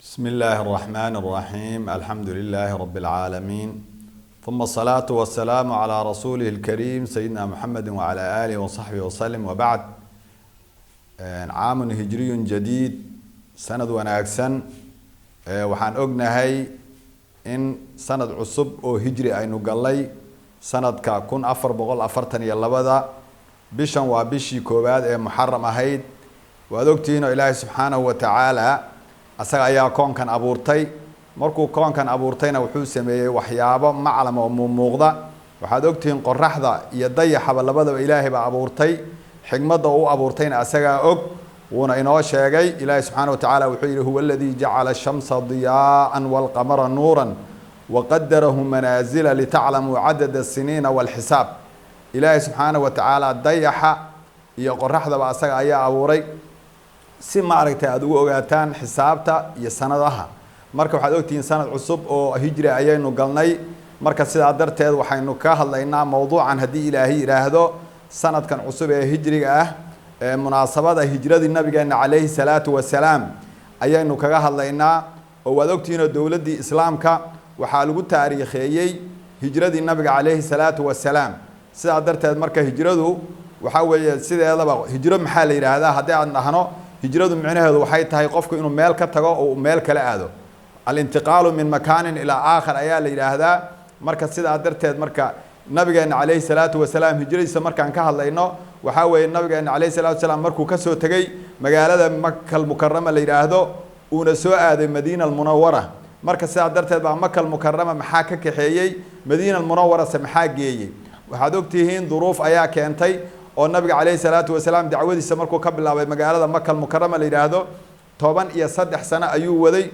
بسم الله الرحمن الرحيم الحمد لله رب العالمين ثم الصلاة والسلام على رسوله الكريم سيدنا محمد وعلى آله وصحبه وسلم وبعد عام هجري جديد سند وناكسن وحان أغنهي إن سند عصب أو هجري أي نقلي سند كون أفر بغل أفرتن يلبدا بشن وبشي كوباد محرم أهيد وأدوكتين إلهي سبحانه وتعالى asaga ayaa koonkan abuurtay markuu koonkan abuurtayna wuxuu sameeyay waxyaabo maclam oo muuqda waxaad ogtiin qoraxda iyo dayaxaba labadaba ilaahay baa abuurtay xigmada uu abuurtayna asaga og wuuna inoo sheegay ilaahay subxaanahu wa ta'aala wuxuu yiri huwa alladhi ja'ala ash-shamsa diyaa'an wal qamara nuuran wa qaddarahu manazila lita'lamu 'adada as-sinina wal hisab ilaahay subxaanahu wa ta'aala dayaxa iyo qoraxda ba asaga ayaa abuuray si ma aragtay aad ugu ogaataan xisaabta iyo sanadaha marka waxaad ogtiin sanad cusub oo hijri ayaynu galnay marka sidaa darteed waxaynu ka hadlaynaa mowduucan hadii ilaahay yiraahdo sanadkan cusub ee hijriga ah ee munaasabada hijradii nabigeena calayhi salaatu wasalaam ayaynu kaga hadlaynaa oo waad ogtiin dawladii islaamka waxa lagu taariikheeyay hijradii nabiga calayhi salaatu wasalaam sidaa darteed marka hijradu waxa weeye sideedaba hijro maxaa la yiraahdaa hadii aan dhahno hijradu macnaheedu waxay tahay qofku inuu meel ka tago oo meel kale aado al-intiqaalu min makaanin ila aakhar ayaa la yiraahdaa marka sidaa darteed marka nabigeena calayhi salaatu wasalaam hijradiisa markaan ka hadlayno waxa weeye nabigeena calayhi salaatu wasalaam markuu ka soo tagay magaalada Makka al-Mukarrama la yiraahdo uuna soo aaday Madiina al-Munawwara marka sidaa darteed baa Makka al-Mukarrama maxaa ka kaxeeyay Madiina al-Munawwara maxaa geeyay waxaad ogtihiin duruuf ayaa keentay oo nabiga calayhi salaatu wasalaam dacwadiisa markuu ka bilaabay magaalada Makka al-Mukarrama la yiraahdo 13 sano ayuu waday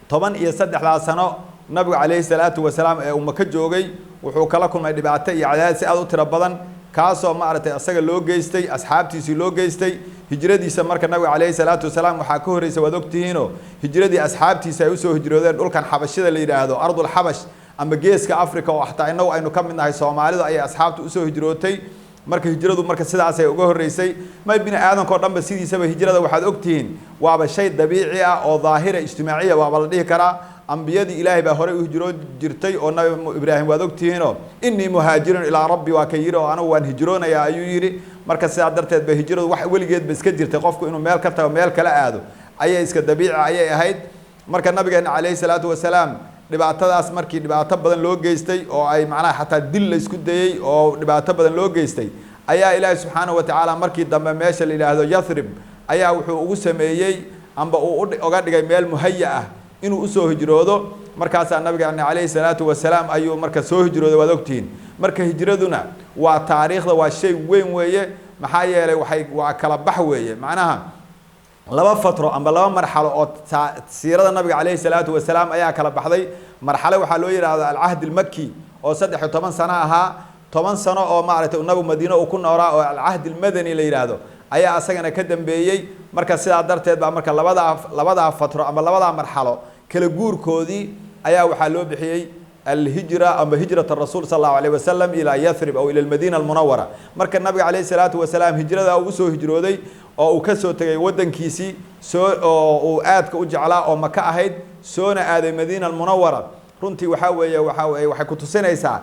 13 sano nabiga calayhi salaatu wasalaam ee uu Makka joogay wuxuu kala kulmay dhibaato iyo cadaadis aad u tiro badan kaasoo ma aragtay asaga loo geystay asxaabtiisii loo geystay hijradiisa marka nabiga calayhi salaatu wasalaam waxa ka horeysay wad ogtihiino hijradii asxaabtiisa ay u soo hijroodeen dhulkan xabashida la yiraahdo ardul xabash ama geeska Afrika oo xataa inagu aynu ka midnahay Soomaalidu ay asxaabtu u soo hijrootay marka hijradu marka sidaas ay uga horeysay ma ibn aadanka oo dhanba sidiisaba hijrada waxaad ogtihiin waaba shay dabiici ah oo daahira ijtimaaciya waaba la dhihi karaa ambiyadii ilaahay baa hore u hijro jirtay oo nabi ibraahim waad ogtihiin inni muhaajirun ila rabbi wa kayir oo anu waan hijroonaya ayuu yiri marka sidaa darteed ba hijradu wax waligeed ba iska jirtay qofku inuu meel ka tago meel kale aado ayay iska dabiici ayay ahayd marka nabigeena calayhi salaatu wasalaam dhibaatadaas markii dhibaato badan loo geystay oo ay macnaha xataa dil la isku dayay oo dhibaato badan loo geystay ayaa ilaahay subxaanahu wa ta'aala markii dambe meesha la yiraahdo Yathrib ayaa wuxuu ugu sameeyay amba uu uga dhigay meel muhayya ah inuu u soo hijroodo markaas nabiga calayhi salaatu wasalaam ayuu marka soo hijrooday waad ogtiin marka hijraduna waa taariikhda waa shay weyn weeye maxaa yeelay waa kala bax weeye macnaha laba fatro amba laba marxalo oo siirada nabiga calayhi salaatu wasalaam ayaa kala baxday marxalo waxa loo yiraahdo al-ahd al-makki oo 13 sano ahaa 10 sano oo maaragtay nabiga Madiina uu ku nooraa oo al-ahd al-madani la yiraahdo ayaa asagana ka dambeeyay marka sidaa darteed baa marka labada fatro amba labada marxalo kala guurkoodii ayaa waxa loo bixiyay الهجرة أما هجرة الرسول صلى الله عليه وسلم إلى يثرب أو إلى المدينة المنورة مركز النبي عليه الصلاة والسلام هجرة أو سو هجرودي أو كسو تجي ودن كيسي سو أو آد كوجعلا أو مكة هيد سونا آد المدينة المنورة رنتي وحاوي كنت سنة يسا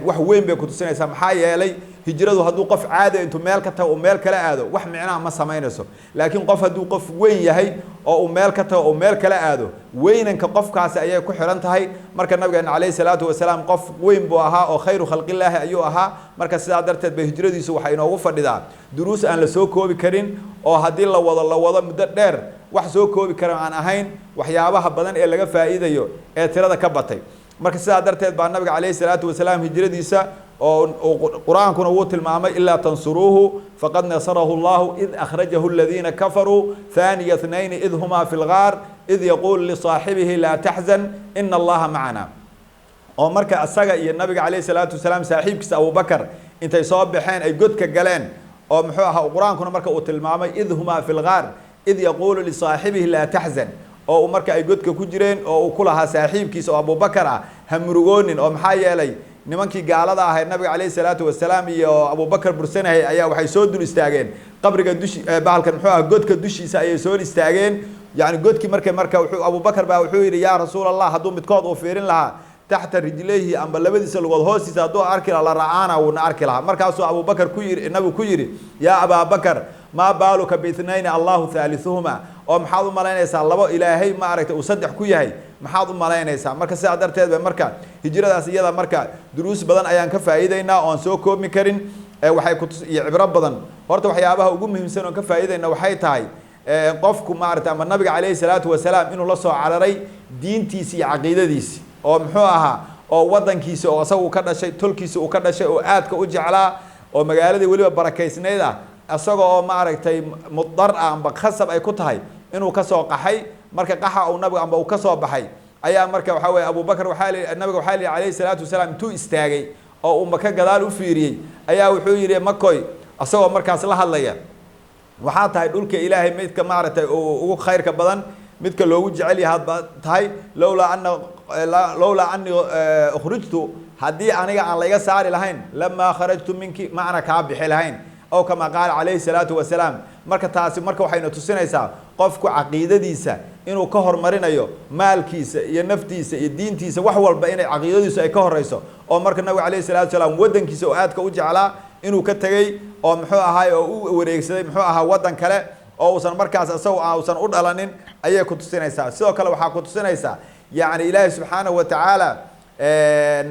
وحوين بكنت سنة يسا محايا لي هجرة هدو قف عادة أنتم مالكته ومالك لا آدو وح معناه ما سمينسو لكن قف هدو قف وين يهي أو مالكته ومالك لا آدو وين إنك قف كاس أيه كحرنت هاي مركز النبي عليه الصلاة والسلام قف وين بوها أو خير خلق الله أيها مركز سيدا درت بهجرة دي سو حين وفر دا دروس أن لسوكو بكرين أو هدي الله وضل مدر wax soo koobi kara aan ahayn waxyaabaha badan ee laga faa'iidayo ee tirada ka batay marka sidaa darteed baa nabiga calayhi salaatu wasalaam hijradiisa oo quraankuna uu tilmaamay illa tansuruhu faqad nasarahu Allah id akhrajahu alladhina kafaru thaniya ithnain id huma fil ghar id yaqul li sahibihi la tahzan inna Allah ma'ana oo marka asaga iyo nabiga calayhi salaatu wasalaam saaxiibkiisa Abu Bakar intay soo baxeen ay godka galeen oo muxuu ahaa quraankuna marka uu tilmaamay id huma fil ghar إذ يقول لصاحبه لا تحزن أو مركا يقولك كجرين أو كلها صاحب كيس أو أبو بكر همرجون أو محيا لي نمانكي قال هذا النبي عليه الصلاة والسلام يا أبو بكر برسنة هي أيا وحيسود الاستاجين قبر قدوش بعد كان محوا قد كدوش يسود استاجين يعني قد كي مركا أبو بكر بقى وحوي يا رسول الله هدوم متقاض وفيرين لها تحت رجليه أم بلبدي سلوغ هوسي سادو أركل على رعانا ونأركلها مركز أبو بكر كوير النبي كوير يا أبا بكر ما بالك باثنين الله ثالثهما أو محاضر ملاينيسا الله إلهي ما أردت أصدق كويهي محاضر ملاينيسا مركز سادر تيد بمركز هجرة سيادة مركز دروس بدن أيان كفايدينا أن سو كوب مكرين waxay ku cibrad badan horta waxyaabaha ugu muhiimsan oo ka faa'iideyna waxay tahay qofku maarta ama nabiga kaleey salaatu wasalaam inuu la soo cararay diintiisa iyo aqeedadiisa oo muxuu ahaa oo wadankiisa oo asagu ka dhashay tolkiisa uu ka dhashay oo aadka u jeclaa oo magaaladii waliba barakeysneed ah asaga oo maaragtay mudar amba khasab ay ku tahay inuu ka soo qaxay marka qaxa uu nabiga amba uu ka soo baxay ayaa marka waxa weey Abu Bakar nabiga kaleey salaatu wasalaam intuu istaagay oo maka gadaal u fiiriyay ayaa wuxuu yiri makoy asagoo markaas la hadlaya waxa tahay dhulka Ilaahay midka maartay ugu khayrka badan midka loogu jecel yahay tahay lawla anni ukhrajtu hadii aniga aan laga saari lahayn lama kharajtu minki maana ka bixi lahayn oo kama qaal alayhi salatu wasalaam marka taasi marka waxayna tusinaysaa qofku aqeedadiisa inuu ka hormarinayo maalkiisa iyo naftiisa iyo diintiisa wax walba inay aqeedadiisu ay ka horeyso oo marka nabiga alayhi salatu wasalaam wadankiisa oo aadka u jeclaa inuu ka tagay oo muxuu ahaay oo u wareegsaday muxuu ahaa wadan kale oo uusan markaas asagoo uusan u dhalanin ayay ku tusinaysaa sidoo kale waxa ku tusinaysaa yaani ilaahay subhanahu wa ta'ala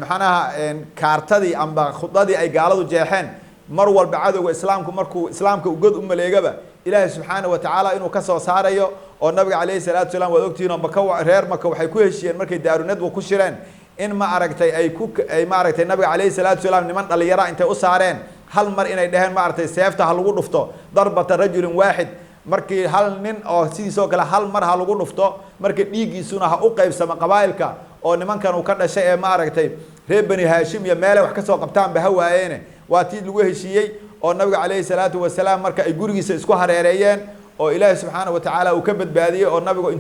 maxanaha kaartadii amba khudadii ay gaaladu jeexeen mar walba cadowga islaamku markuu islaamka u god u maleegaba ilaahay subhanahu wa ta'ala inuu ka soo saarayo oo nabiga alayhi salatu wasalaam wada ogtiina maka reer maka waxay ku heshiyeen markay daarunad ku shireen in ma aragtay ay ma aragtay nabiga alayhi salatu wasalaam niman dhalinyaro intay u saareen hal mar inay dhaheen ma aragtay seefta ha lagu dhufto darbata rajulin waahid markii hal nin oo sidoo kale hal mar ha lagu dhufto markii dhiigiisuna ha u qaybsama qabaa'ilka oo nimankan uu ka dhashay ee ma aragtay reer bani haashim iyo meel wax ka soo qabtaan ba hawaayeen waa tii lagu heshiyay oo nabiga alayhi salatu wasalaam marka ay gurigiisa isku hareereeyeen oo ilaahay subhanahu wa ta'ala uu ka badbaadiyay oo nabigu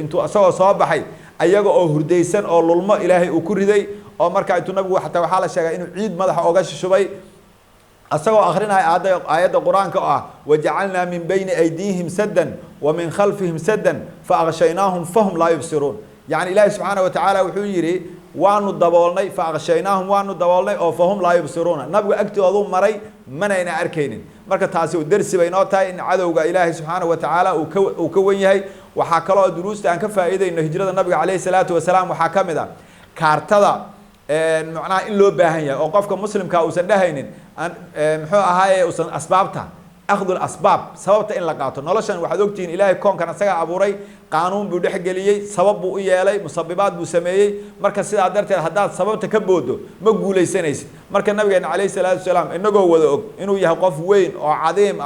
intuu asagoo soo baxay ayaga oo hurdaysan oo lulmo ilaahay uu ku riday oo marka intuu nabigu xataa waxa la sheegay inuu ciid madaxa oga shubay asagoo akhrinay aayada quraanka ah waja'alna min bayni aydihim saddan wa min khalfihim saddan fa aghshaynahum fahum la yubsirun yani ilaahay subhanahu wa ta'ala wuxuu yiri waanu daboolnay fa aghshaynahum waanu daboolnay oo fahum la yubsiruna nabigu agtoodu maray manayna arkaynin marka taasi uu darsi bay noo tahay in cadowga ilaahay subhanahu wa ta'ala uu ka wan yahay waxa kale oo duruusta aan ka faa'iideyno hijrada nabiga alayhi salatu wasalaam waxa kamid ah kaartada macnaha in loo baahan yahay oo qofka muslimka uusan dhahaynin muxuu ahaaye uusan asbaabta أخذ الأسباب سببت إن لقاته نلاشن واحد وقتين إلهي كون كان سجى أبوري قانون بيدح جليي سبب بوئيالي مسببات بسميي مركز سيد عدرت الحداد سبب تكبوده مقولي سنيس مركز النبي عليه الصلاة والسلام إنه جوه إنه يهقف وين أو عظيم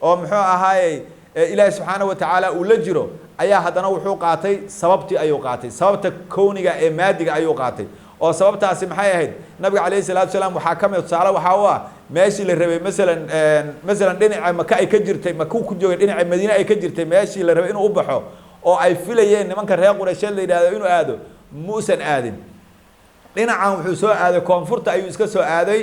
أو محوها هاي إلهي سبحانه وتعالى ولجره أيها هذا نوع قاتي سببتي أيو قاتي سببت كونيجا إمادي أيو قاتي أو سببت أسمحيه هيد النبي عليه الصلاة والسلام وحكمه وصار وحوا ماشي للربي مثلا دينع مكة أي كجرتي مكو كجوا دينع مدينة أي كجرتي ماشي للربي إنه أبحه أو أي فيليين من كان رياق ولا شيء اللي هذا إنه آدم موسى آدم دينع عم حسوا هذا كونفورت أيو إسكسوا هذا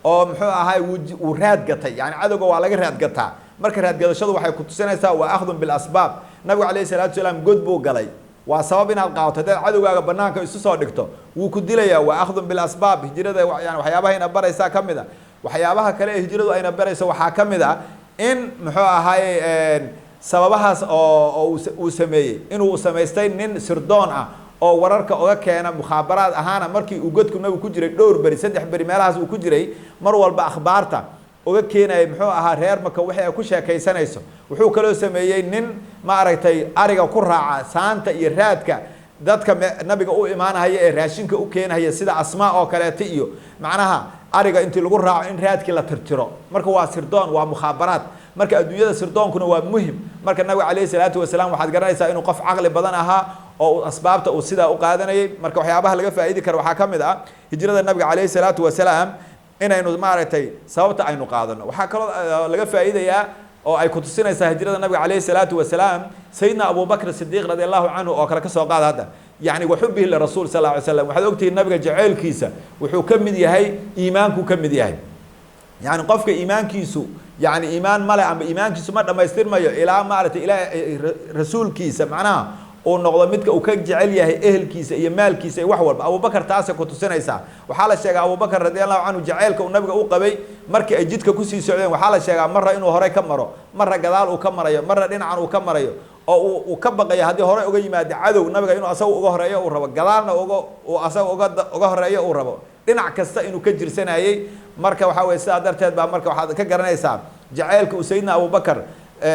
أو محوا هاي وراد قطع يعني عدو جوا على راد قطع مركز راد قطع شو وحي كنت سنة سوا وأخذهم بالأسباب النبي عليه الصلاة والسلام قد بو قلي وسببنا القاوة هذا عدو جوا بناك يسوع دكتور وكدليا وأخذهم بالأسباب هجرة يعني وحيابها هنا برا يسا كم ذا waxyaabaha kale ee hijradu ayna barayso waxa kamid ah in muxuu ahaay sababahaas oo uu sameeyay inuu sameystay nin sirdoon ah oo wararka uga keena mukhaabaraad ahaana markii uu godku nabi ku jiray dhowr bari saddex bari meelahaas uu ku jiray mar walba akhbaarta uga keenay muxuu ahaa reer maka wixii ay ku sheekaysanayso wuxuu kale sameeyay nin ma aragtay ariga ku raaca saanta iyo raadka dadka nabiga u imaanaya ee raashinka u keenaya sida asmaa oo kaleeto iyo macnaha ariga intii lagu raaco in raadkii la tirtiro marka waa sirdoon waa mukhaabaraad marka adduunyada sirdoonkuna waa muhiim marka nabiga alayhi salaatu wasalaam waxaad garanaysaa inuu qof aqli badan ahaa oo asbaabta uu sida u qaadanayay marka waxyaabaha laga faa'iidi karo waxa kamid ah hijrada nabiga alayhi salaatu wasalaam inaynu maaragtay sababta aynu qaadano waxa kale laga faa'iidayaa oo ay ku tusinaysaa hijrada nabiga alayhi salaatu wasalaam sayyidina Abu Bakr Siddiq radiyallahu anhu oo kala ka soo qaad hada يعني وحبه للرسول صلى الله عليه وسلم وحد وقتي النبي جعل كيسة وحكم دي هاي إيمانك كم دي هاي يعني قفك إيمان كيسو يعني إيمان ملا أم إيمان كيسو ما دم يستلم إلى ما عرفت إلى رسول كيسة معناها ونقض متك وكجعل يه أهل كيسة يمال كيسة وحول أبو بكر تاسك وتسنة يسا وحال الشيخ أبو بكر رضي الله عنه جعلك والنبي أوقبي مرك أجدك كوسي سعودين وحال الشيخ مرة إنه هراي كمره مرة قدال وكمره مرة دين عن وكمره أو وكبق يا هذه هراي أوجي ما عدو النبي إنه أسوء أجهرية وربا قدالنا وأسوء أجهرية وربا دين كستا إنه كجر سنة أي مركب وحاول يساعد درتاد بمركب وحاد كجرنا يساعد جعلك وسيدنا أبو بكر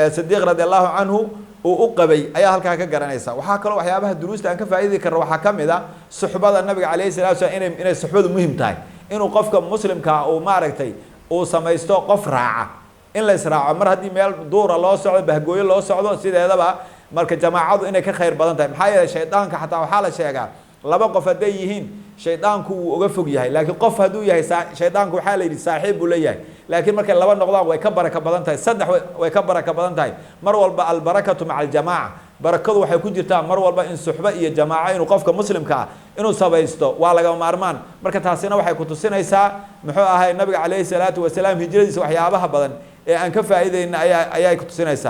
صديق رضي الله عنه وأقبي أيها هالك كجرنا يساعد وحكوا وحيابها الدروس لأن كفى إذا كر وحكم إذا صحبة النبي عليه الصلاة والسلام إن الصحبة مهم تاي إنه قفك مسلم كا أو معركتي أو سميستو قف راعة إن لا يسرع مرة دي ميل دور الله سعود بهجوي الله سعود سيد هذا بقى مركب جماعة إنك خير بدن تاي محايا الشيطان كحتى وحال الشيء لبا قف ديهين شيطانku wuu uga fog yahay laakiin qof haduu yahay shaydaanku waxa la yiri saaxiib u leeyahay laakiin marka laba noqdaan way ka baraka badan tahay saddex way ka baraka badan tahay mar walba al barakatu ma'a al jamaa barakadu waxay ku jirtaa mar walba in suxba iyo jamaa inuu qofka muslimka ah inuu sabaysto waa laga maarmaan marka taasina waxay ku tusinaysaa muxuu ahay nabiga kaleey salaatu wasalaam hijradiisa waxyaabaha badan ee aan ka faa'iideynaa ayay ku tusinaysaa